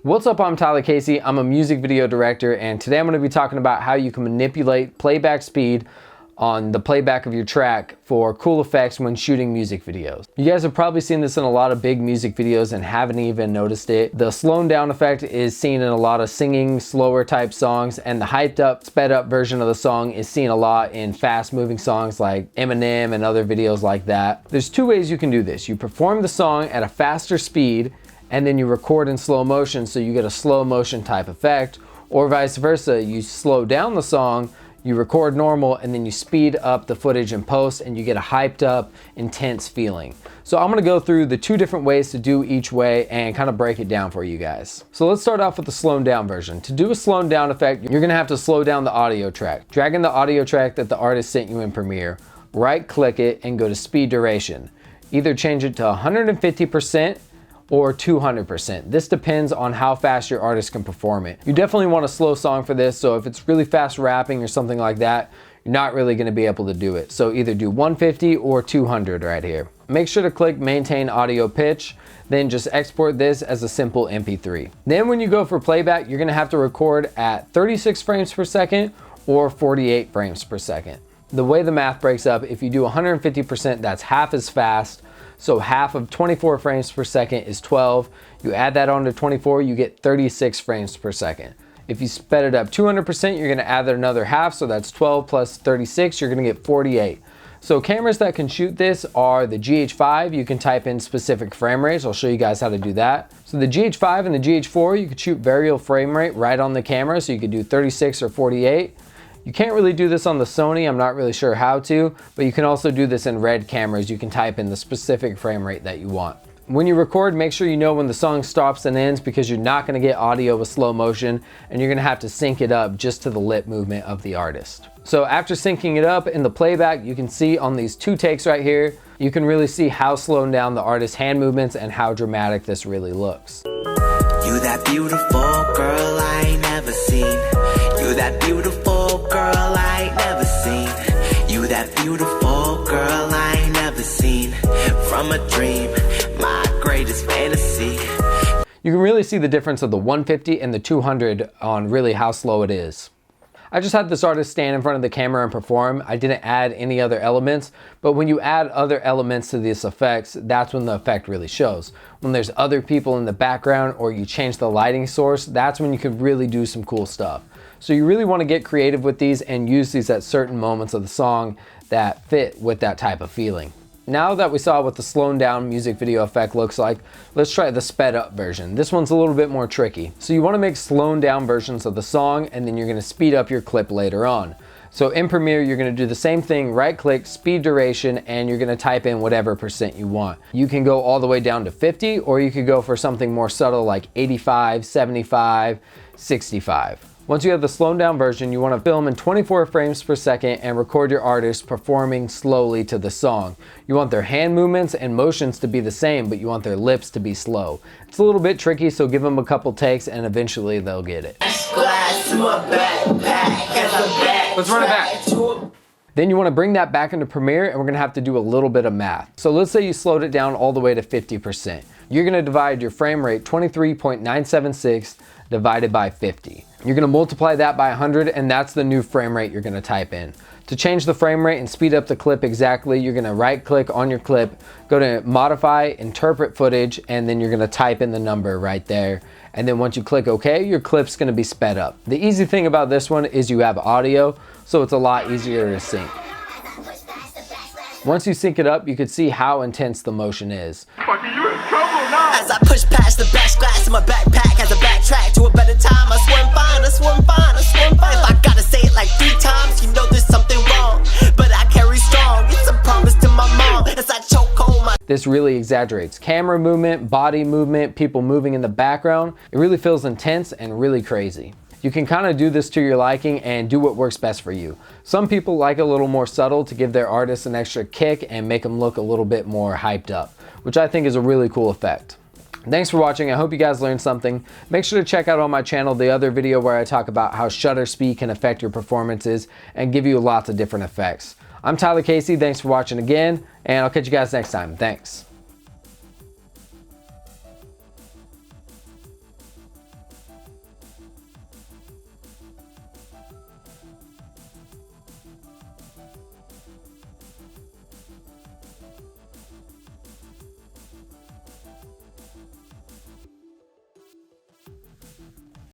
What's up, I'm Tyler Casey. I'm a music video director, and today I'm going to be talking about how you can manipulate playback speed on the playback of your track for cool effects when shooting music videos. You guys have probably seen this in a lot of big music videos and haven't even noticed it. The slowed down effect is seen in a lot of singing, slower type songs, and the hyped up, sped up version of the song is seen a lot in fast moving songs like Eminem and other videos like that. There's two ways you can do this. You perform the song at a faster speed and then you record in slow motion so you get a slow motion type effect, or vice versa. You slow down the song, you record normal, and then you speed up the footage in post and you get a hyped up, intense feeling. So I'm gonna go through the two different ways to do each way and kind of break it down for you guys. So let's start off with the slowed down version. To do a slowed down effect, you're gonna have to slow down the audio track. Drag in the audio track that the artist sent you in Premiere, right click it and go to speed duration. Either change it to 150% or 200%. This depends on how fast your artist can perform it. You definitely want a slow song for this, so if it's really fast rapping or something like that, you're not really gonna be able to do it. So either do 150 or 200 right here. Make sure to click maintain audio pitch, then just export this as a simple MP3. Then when you go for playback, you're gonna have to record at 36 frames per second or 48 frames per second. The way the math breaks up, if you do 150%, that's half as fast. So half of 24 frames per second is 12. You add that on to 24, you get 36 frames per second. If you sped it up 200%, you're gonna add another half, so that's 12 plus 36, you're gonna get 48. So cameras that can shoot this are the GH5. You can type in specific frame rates. I'll show you guys how to do that. So the GH5 and the GH4, you could shoot variable frame rate right on the camera, so you could do 36 or 48. You can't really do this on the Sony, I'm not really sure how to, but you can also do this in RED cameras. You can type in the specific frame rate that you want. When you record, make sure you know when the song stops and ends, because you're not gonna get audio with slow motion and you're gonna have to sync it up just to the lip movement of the artist. So after syncing it up in the playback, you can see on these two takes right here, you can really see how slowed down the artist's hand movements and how dramatic this really looks. You that beautiful girl I ain't never seen. You that beautiful girl I ain't never seen. You that beautiful girl I ain't never seen. From a dream, my greatest fantasy. You can really see the difference of the 150 and the 200 on really how slow it is. I just had this artist stand in front of the camera and perform. I didn't add any other elements, but when you add other elements to these effects, that's when the effect really shows. When there's other people in the background or you change the lighting source, that's when you could really do some cool stuff. So you really want to get creative with these and use these at certain moments of the song that fit with that type of feeling. Now that we saw what the slowed down music video effect looks like, let's try the sped up version. This one's a little bit more tricky. So you want to make slowed down versions of the song, and then you're going to speed up your clip later on. So in Premiere, you're going to do the same thing, right click, speed duration, and you're going to type in whatever percent you want. You can go all the way down to 50, or you could go for something more subtle like 85, 75, 65. Once you have the slowed down version, you want to film in 24 frames per second and record your artist performing slowly to the song. You want their hand movements and motions to be the same, but you want their lips to be slow. It's a little bit tricky, so give them a couple takes and eventually they'll get it. Let's run it back. Then you want to bring that back into Premiere, and we're going to have to do a little bit of math. So let's say you slowed it down all the way to 50%. You're going to divide your frame rate 23.976 divided by 50. You're going to multiply that by 100, and that's the new frame rate you're going to type in. To change the frame rate and speed up the clip exactly, you're going to right click on your clip, go to modify, interpret footage, and then you're going to type in the number right there. And then once you click OK, your clip's going to be sped up. The easy thing about this one is you have audio, so it's a lot easier to sync. Once you sync it up, you can see how intense the motion is. As I push past the bash glass in my backpack, as I backtrack to a better time, I swim fine, I swim fine, I swim fine. If I gotta say it like 3 times, you know there's something wrong, but I carry strong. It's a promise to my mom as I choke hold my. This really exaggerates camera movement, body movement, people moving in the background. It really feels intense and really crazy. You can kind of do this to your liking and do what works best for you. Some people like a little more subtle to give their artists an extra kick and make them look a little bit more hyped up, which I think is a really cool effect. Thanks for watching. I hope you guys learned something. Make sure to check out on my channel the other video where I talk about how shutter speed can affect your performances and give you lots of different effects. I'm Tyler Casey. Thanks for watching again, and I'll catch you guys next time. Thanks.